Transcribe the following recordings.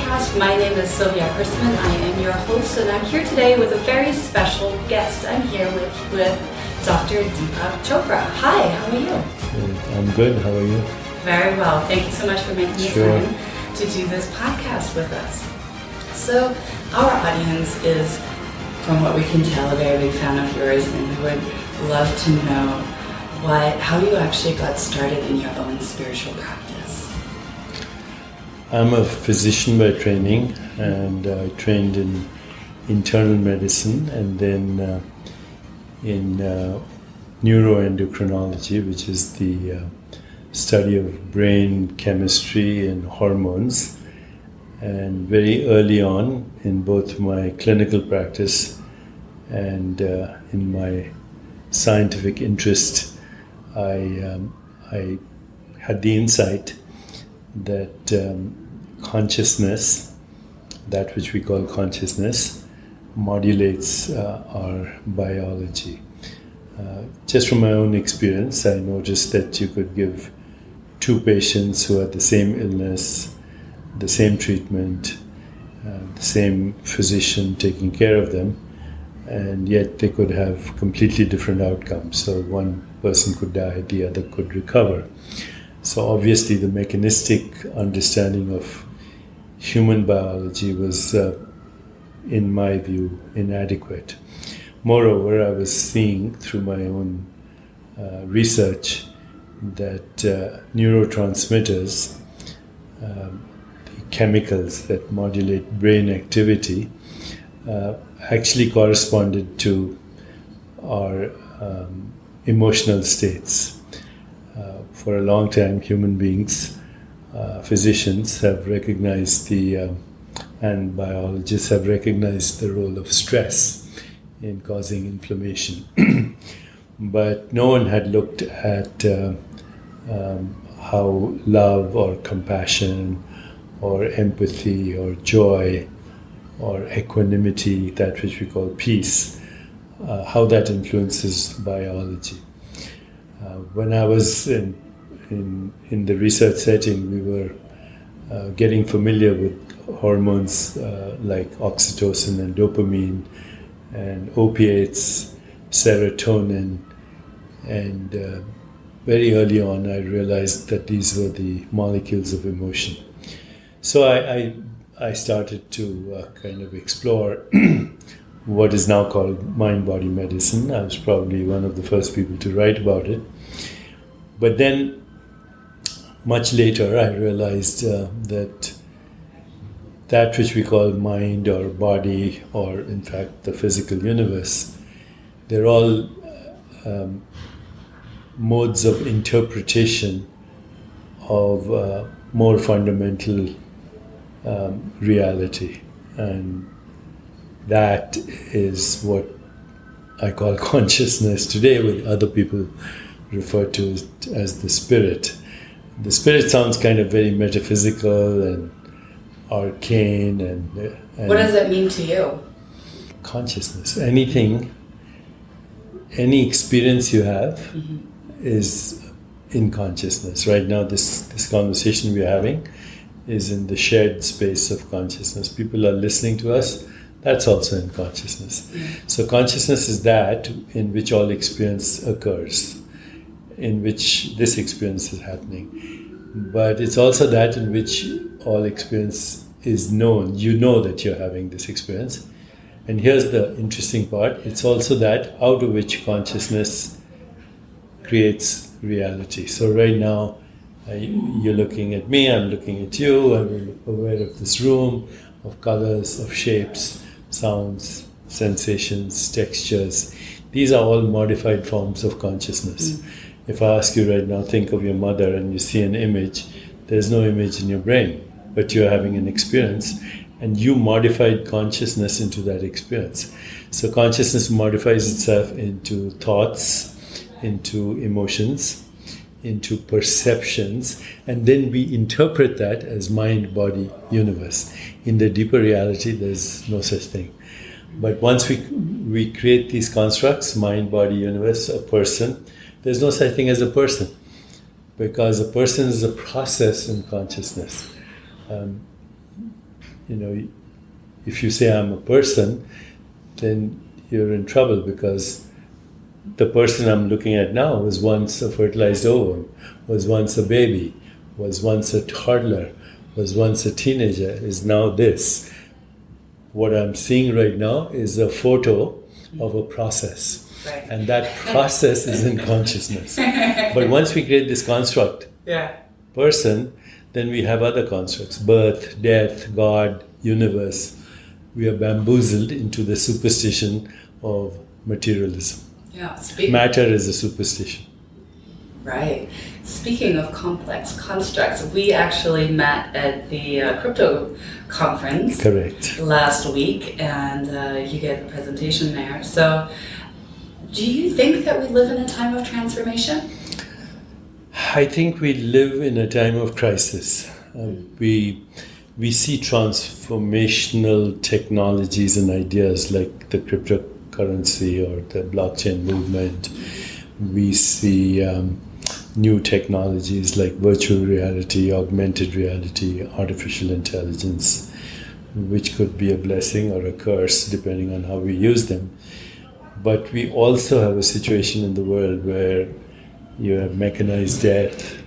podcast. My name is Sylvia Hirstman. I am your host, and I'm here today with a very special guest. I'm here with Dr. Deepak Chopra. Hi, how are you? I'm good. How are you? Very well. Thank you so much for making the time to do this podcast with us. So, our audience is, from what we can tell, a very big fan of yours, and we would love to know how you actually got started in your own spiritual practice. I'm a physician by training, and I trained in internal medicine and then in neuroendocrinology, which is the study of brain chemistry and hormones. And very early on in both my clinical practice and in my scientific interest, I had the insight that consciousness, that which we call consciousness, modulates our biology. Just from my own experience, I noticed that you could give two patients who had the same illness, the same treatment, the same physician taking care of them, and yet they could have completely different outcomes. So one person could die, the other could recover. So obviously the mechanistic understanding of human biology was, in my view, inadequate. Moreover, I was seeing through my own research that neurotransmitters, the chemicals that modulate brain activity, actually corresponded to our emotional states. For a long time, human beings, physicians have recognized and biologists have recognized the role of stress in causing inflammation. But no one had looked at how love or compassion or empathy or joy or equanimity, that which we call peace, how that influences biology. When I was in the research setting, we were getting familiar with hormones like oxytocin and dopamine and opiates, serotonin, and very early on I realized that these were the molecules of emotion. So I started to kind of explore what is now called mind-body medicine. I was probably one of the first people to write about it. But then, much later, I realized that which we call mind or body, or in fact the physical universe, they're all modes of interpretation of more fundamental reality. And that is what I call consciousness today, what other people refer to as the spirit. The spirit sounds kind of very metaphysical and arcane and what does that mean to you? Consciousness. Any experience you have is in consciousness. Right now, this conversation we're having is in the shared space of consciousness. People are listening to us. That's also in consciousness. So consciousness is that in which all experience occurs, in which this experience is happening. But it's also that in which all experience is known. You know that you're having this experience. And here's the interesting part. It's also that out of which consciousness creates reality. So right now, you're looking at me, I'm looking at you, I'm aware of this room, of colors, of shapes, sounds, sensations, textures. These are all modified forms of consciousness. If I ask you right now, think of your mother and you see an image, there's no image in your brain, but you're having an experience and you modified consciousness into that experience. So consciousness modifies itself into thoughts, into emotions, into perceptions, and then we interpret that as mind-body universe. In the deeper reality, there's no such thing. But once we create these constructs, mind-body universe, a person, there's no such thing as a person, because a person is a process in consciousness. if you say I'm a person, then you're in trouble, because the person I'm looking at now was once a fertilized ovum, was once a baby, was once a toddler, was once a teenager, is now this. What I'm seeing right now is a photo of a process. Right. And that process is in consciousness. But once we create this construct, person, then we have other constructs: birth, death, God, universe. We are bamboozled into the superstition of materialism. Matter is a superstition. Right. Speaking of complex constructs, we actually met at the crypto conference. Correct. Last week, and you gave a presentation there. So, do you think that we live in a time of transformation? I think we live in a time of crisis. We see transformational technologies and ideas like the cryptocurrency or the blockchain movement. We see new technologies like virtual reality, augmented reality, artificial intelligence, which could be a blessing or a curse depending on how we use them. But we also have a situation in the world where you have mechanized death,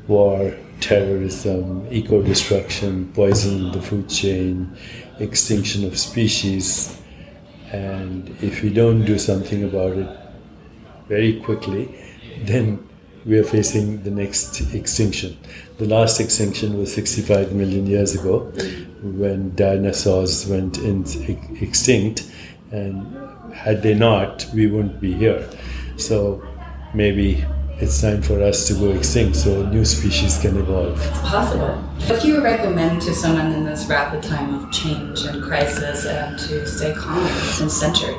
war, terrorism, eco-destruction, poison in the food chain, extinction of species. And if we don't do something about it very quickly, then we are facing the next extinction. The last extinction was 65 million years ago, when dinosaurs went extinct, and had they not, we wouldn't be here. So maybe it's time for us to go extinct so new species can evolve. It's possible. What do you recommend to someone in this rapid time of change and crisis and to stay calm and centered?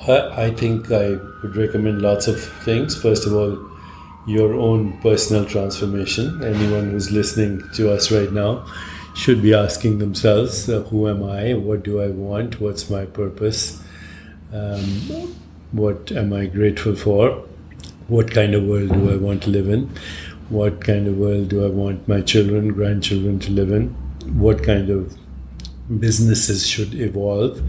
I think I would recommend lots of things. First of all, your own personal transformation. Anyone who's listening to us right now should be asking themselves, who am I? What do I want? What's my purpose? What am I grateful for? What kind of world do I want to live in? What kind of world do I want my children, grandchildren to live in? What kind of businesses should evolve?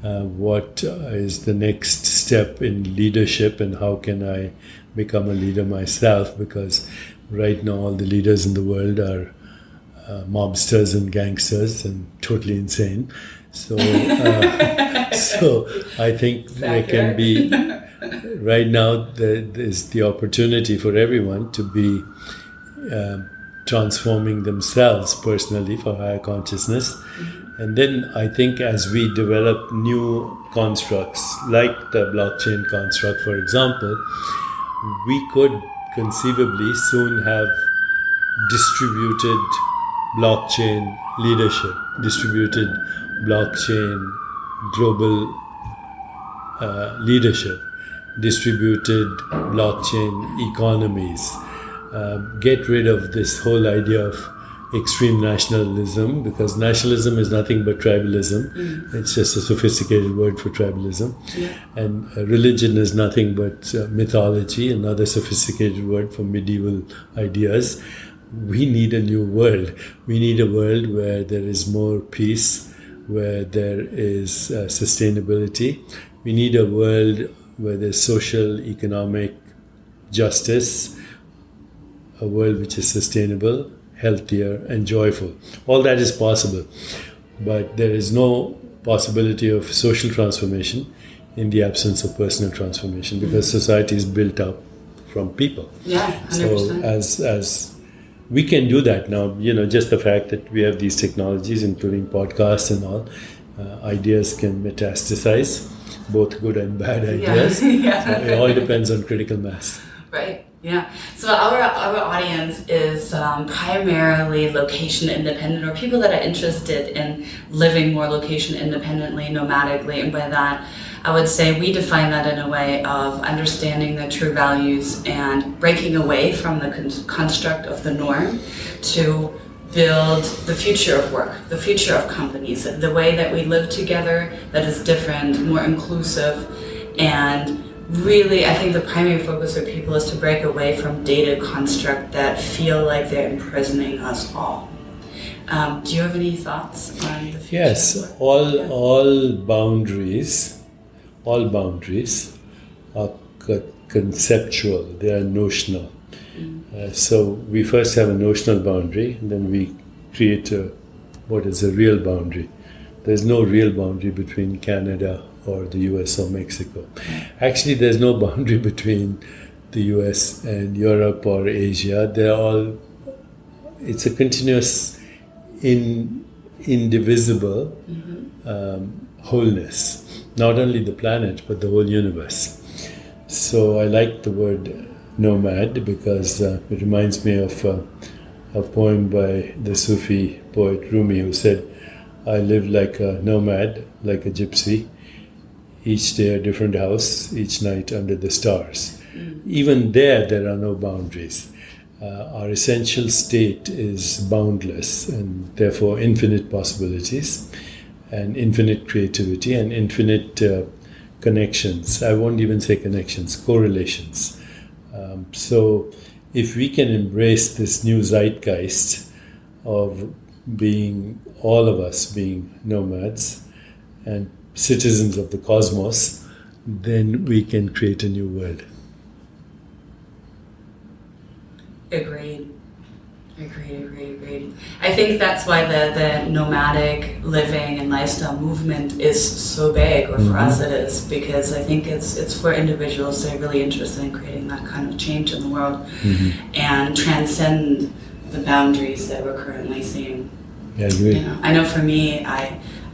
What is the next step in leadership, and how can I become a leader myself? Because right now all the leaders in the world are mobsters and gangsters and totally insane. So, so I think there can be, right now there's the opportunity for everyone to be transforming themselves personally for higher consciousness. And then I think as we develop new constructs, like the blockchain construct, for example, we could conceivably soon have distributed blockchain leadership, distributed blockchain global leadership, distributed blockchain economies. Get rid of this whole idea of extreme nationalism, because nationalism is nothing but tribalism. It's just a sophisticated word for tribalism. And religion is nothing but mythology, another sophisticated word for medieval ideas. We need a new world. We need a world where there is more peace, where there is sustainability. We need a world where there's social, economic justice, a world which is sustainable, healthier, and joyful. All that is possible, but there is no possibility of social transformation in the absence of personal transformation, because society is built up from people. Yeah, 100%. So as we can do that now, just the fact that we have these technologies, including podcasts and all, ideas can metastasize, both good and bad ideas. So it all depends on critical mass. Right. Yeah. So our audience is primarily location independent, or people that are interested in living more location independently, nomadically. And by that, I would say we define that in a way of understanding their true values and breaking away from the construct of the norm to build the future of work, the future of companies, the way that we live together that is different, more inclusive. And really, I think the primary focus for people is to break away from data construct that feel like they're imprisoning us all. Do you have any thoughts on the future? Yes, all boundaries are conceptual, they are notional. So we first have a notional boundary, and then we create what is a real boundary. There's no real boundary between Canada or the US or Mexico. Actually, there's no boundary between the US and Europe or Asia. It's a continuous, indivisible wholeness. Not only the planet, but the whole universe. So I like the word nomad because it reminds me of a poem by the Sufi poet Rumi, who said, I live like a nomad, like a gypsy, each day a different house, each night under the stars. Even there are no boundaries. Our essential state is boundless and therefore infinite possibilities and infinite creativity and infinite connections. I won't even say connections, correlations. So if we can embrace this new zeitgeist of being, all of us being nomads and citizens of the cosmos, then we can create a new world. Agreed. I think that's why the nomadic living and lifestyle movement is so big, or for us it is, because I think it's for individuals that are really interested in creating that kind of change in the world and transcend the boundaries that we're currently seeing. Yeah, I agree. I know for me,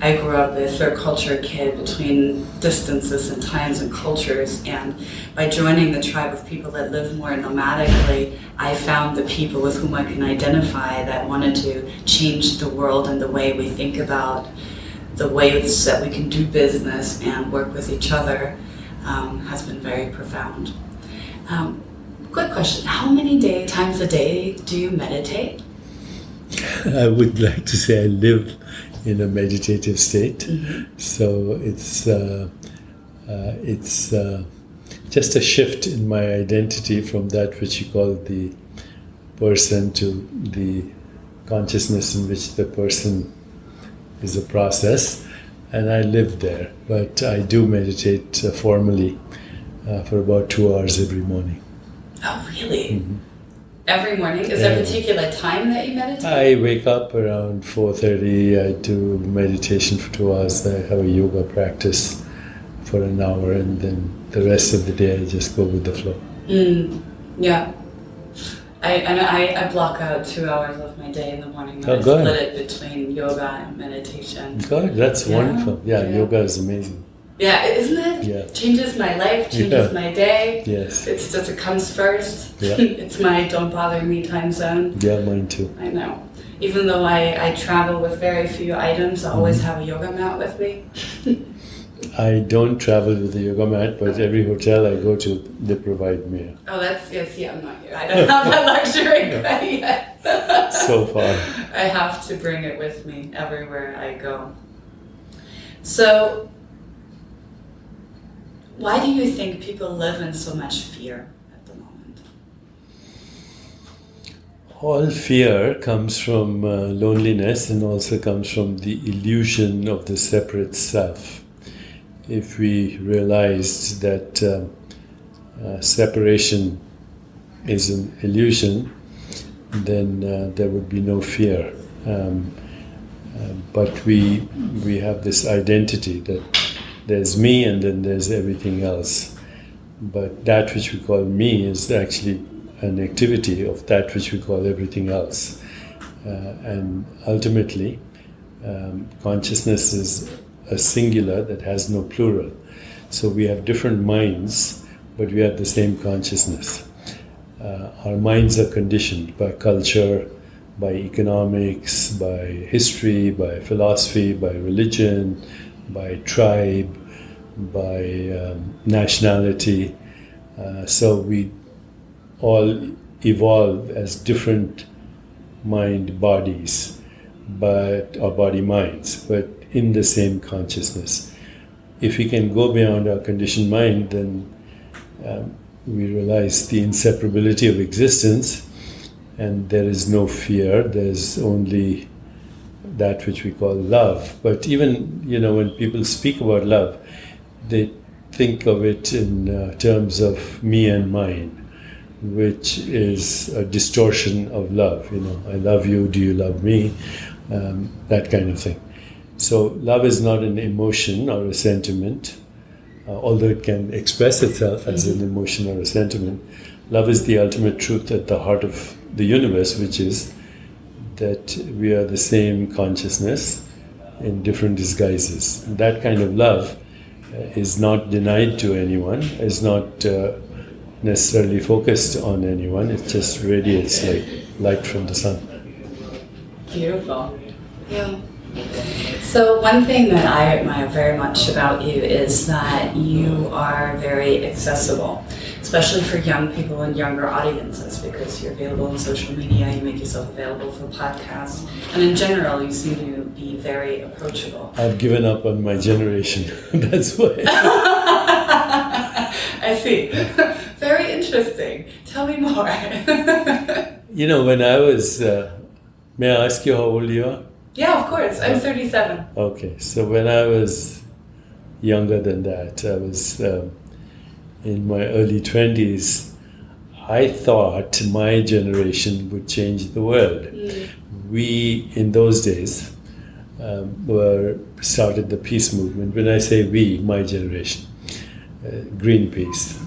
I grew up a third culture kid between distances and times and cultures, and by joining the tribe of people that live more nomadically, I found the people with whom I can identify that wanted to change the world and the way we think about the ways that we can do business and work with each other has been very profound. Quick question, how many times a day do you meditate? I would like to say I live in a meditative state. So it's just a shift in my identity from that which you call the person to the consciousness in which the person is a process, and I live there. But I do meditate formally for about 2 hours every morning. Oh, really? Every morning? Is there a particular time that you meditate? I wake up around 4:30. I do meditation for 2 hours. I have a yoga practice for an hour, and then the rest of the day I just go with the flow. Yeah. I block out 2 hours of my day in the morning. And I good. split it between yoga and meditation. Good, that's wonderful. Yeah, yoga is amazing. Yeah, isn't it? Yeah. Changes my life, changes my day. Yes. It's just, it comes first. Yeah. It's my don't bother me time zone. Yeah, mine too. I know. Even though I travel with very few items, I always have a yoga mat with me. I don't travel with a yoga mat, but every hotel I go to, they provide me. Oh, I'm not here. I don't have that luxury quite yet. So far. I have to bring it with me everywhere I go. So, why do you think people live in so much fear at the moment? All fear comes from loneliness and also comes from the illusion of the separate self. If we realized that separation is an illusion, then there would be no fear. But we have this identity that there's me and then there's everything else. But that which we call me is actually an activity of that which we call everything else. And ultimately, consciousness is a singular that has no plural. So we have different minds, but we have the same consciousness. Our minds are conditioned by culture, by economics, by history, by philosophy, by religion, by tribe, by nationality. So we all evolve as different mind bodies, or body minds, but in the same consciousness. If we can go beyond our conditioned mind, then we realize the inseparability of existence, and there is no fear, there's only that which we call love. But even, when people speak about love, they think of it in terms of me and mine, which is a distortion of love. I love you, do you love me? That kind of thing. So love is not an emotion or a sentiment, although it can express itself as an emotion or a sentiment. Love is the ultimate truth at the heart of the universe, which is that we are the same consciousness in different disguises. That kind of love is not denied to anyone, is not necessarily focused on anyone. It just radiates like light from the sun. Beautiful. Yeah. So one thing that I admire very much about you is that you are very accessible, especially for young people and younger audiences, because you're available on social media, you make yourself available for podcasts, and in general you seem to be very approachable. I've given up on my generation. That's why. I see. Very interesting. Tell me more. When I was, may I ask you how old you are? Yeah, of course. I'm 37. Okay, so when I was younger than that, I was in my early 20s, I thought my generation would change the world. We, in those days, started the peace movement. When I say we, my generation, Greenpeace,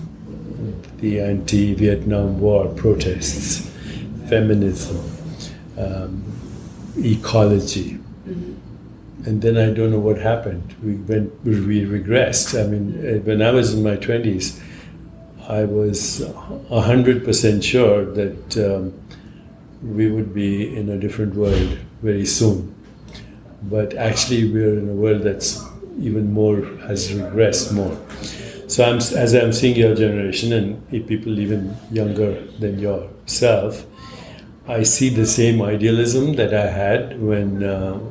the anti-Vietnam War protests, feminism, ecology. And then I don't know what happened. We regressed. I mean, when I was in my 20s, I was 100% sure that we would be in a different world very soon. But actually we're in a world that's even more, has regressed more. So as I'm seeing your generation and people even younger than yourself, I see the same idealism that I had when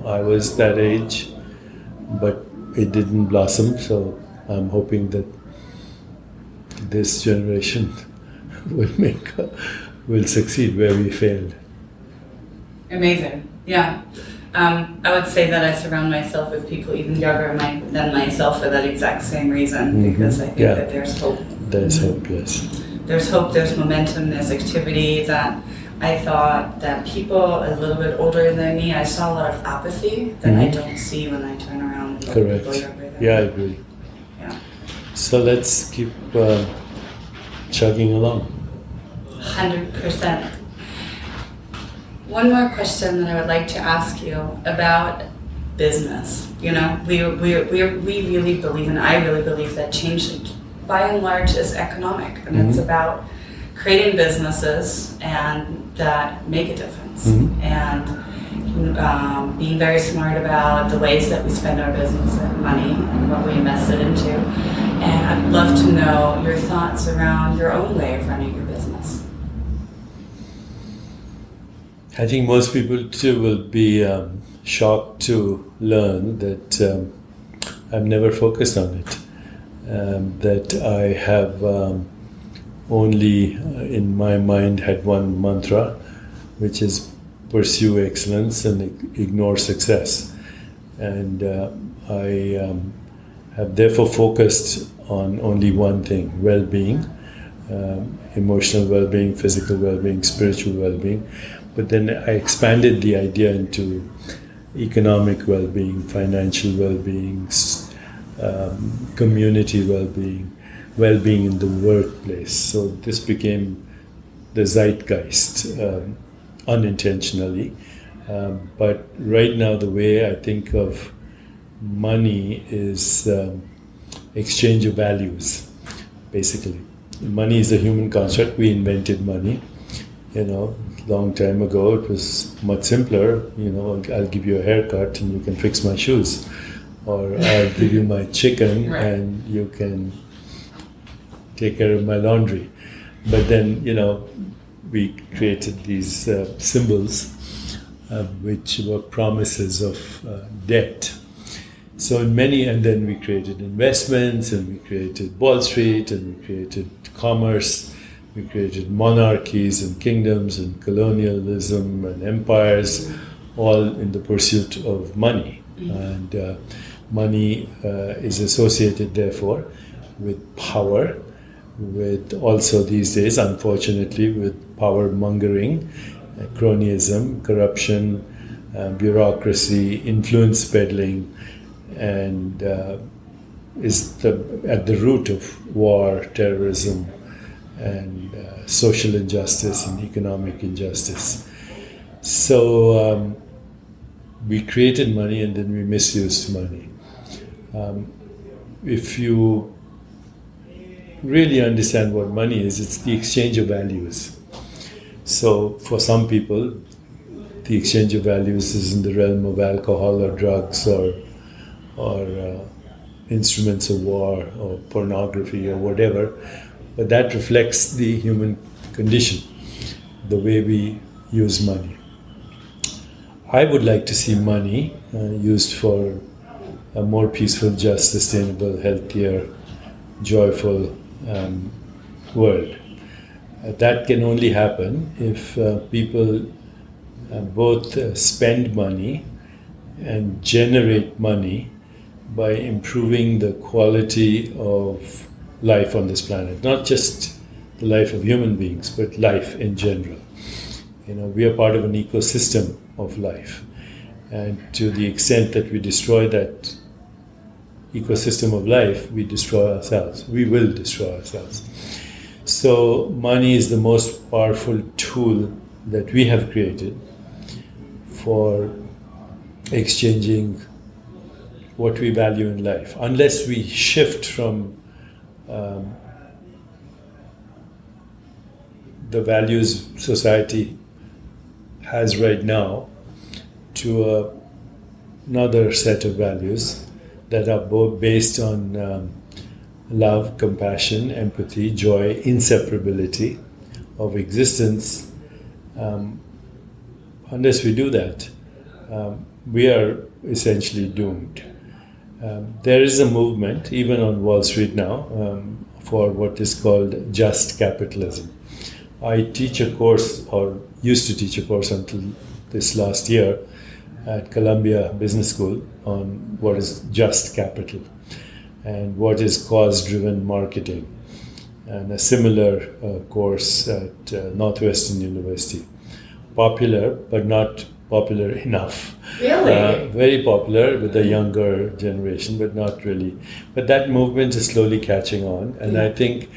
I was that age, but it didn't blossom. So I'm hoping that this generation will succeed where we failed. Amazing. Yeah. I would say that I surround myself with people even younger than myself for that exact same reason, because I think that there's hope. There's hope, yes. There's hope, there's momentum, there's activity. That I thought that people a little bit older than me, I saw a lot of apathy that I don't see when I turn around and look at people younger than me. Yeah, I agree. Yeah. So let's keep chugging along. 100%. One more question that I would like to ask you about business. We really believe, and I really believe, that change by and large is economic, and it's about creating businesses and that make a difference, and being very smart about the ways that we spend our business and money and what we invest it into. And I'd love to know your thoughts around your own way of running your business. I think most people too will be shocked to learn that I've never focused on it. That I have only in my mind had one mantra, which is pursue excellence and ignore success. And I have therefore focused on only one thing: well-being, emotional well-being, physical well-being, spiritual well-being. But then I expanded the idea into economic well-being, financial well-being, community well-being, well-being in the workplace. So this became the zeitgeist unintentionally. But right now the way I think of money is exchange of values, basically. Money is a human construct. We invented money. Long time ago it was much simpler. I'll give you a haircut and you can fix my shoes, or I'll give you my chicken and you can take care of my laundry. But then we created these symbols which were promises of debt. So and then we created investments, and we created Wall Street, and we created commerce. We created monarchies and kingdoms and colonialism and empires, all in the pursuit of money. And money is associated, therefore, with power, with also these days, unfortunately, with power mongering, cronyism, corruption, bureaucracy, influence peddling, and is at the root of war, terrorism, and social injustice and economic injustice. So we created money and then we misused money. If you really understand what money is, it's the exchange of values. So for some people, the exchange of values is in the realm of alcohol or drugs or instruments of war or pornography or whatever, but that reflects the human condition, the way we use money. I would like to see money used for a more peaceful, just, sustainable, healthier, joyful world. That can only happen if people both spend money and generate money by improving the quality of life on this planet. Not just the life of human beings, but life in general. We are part of an ecosystem of life. And to the extent that we destroy that ecosystem of life, we destroy ourselves. We will destroy ourselves. So money is the most powerful tool that we have created for exchanging what we value in life. Unless we shift from the values society has right now to another set of values that are both based on love, compassion, empathy, joy, inseparability of existence. Unless we do that, we are essentially doomed. There is a movement, even on Wall Street now, for what is called just capitalism. I teach a course, or used to teach a course until this last year at Columbia Business School on what is just capital and what is cause-driven marketing, and a similar course at Northwestern University. Popular, but not popular enough. Really? Very popular with the younger generation, but not really. But that movement is slowly catching on, and I think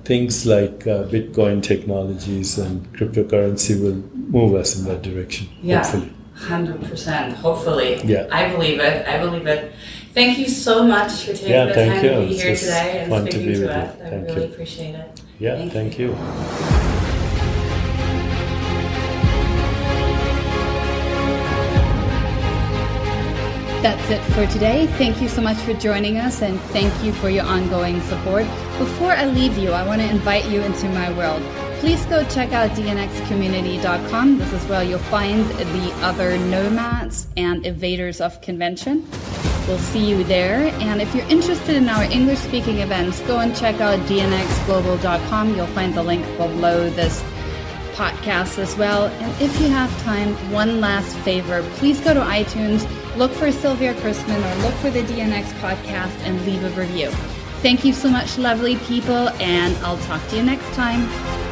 things like Bitcoin technologies and cryptocurrency will move us in that direction, hopefully. 100%, hopefully. Yeah. I believe it. Thank you so much for taking the time to be here today and speaking to us. I really appreciate it. Yeah, thank you. That's it for today. Thank you so much for joining us, and thank you for your ongoing support. Before I leave you, I want to invite you into my world. Please go check out dnxcommunity.com. This is where you'll find the other nomads and evaders of convention. We'll see you there. And if you're interested in our English-speaking events, go and check out dnxglobal.com. You'll find the link below this podcast as well. And if you have time, one last favor, please go to iTunes, look for Sylvia Chrisman or look for the DNX podcast and leave a review. Thank you so much, lovely people, and I'll talk to you next time.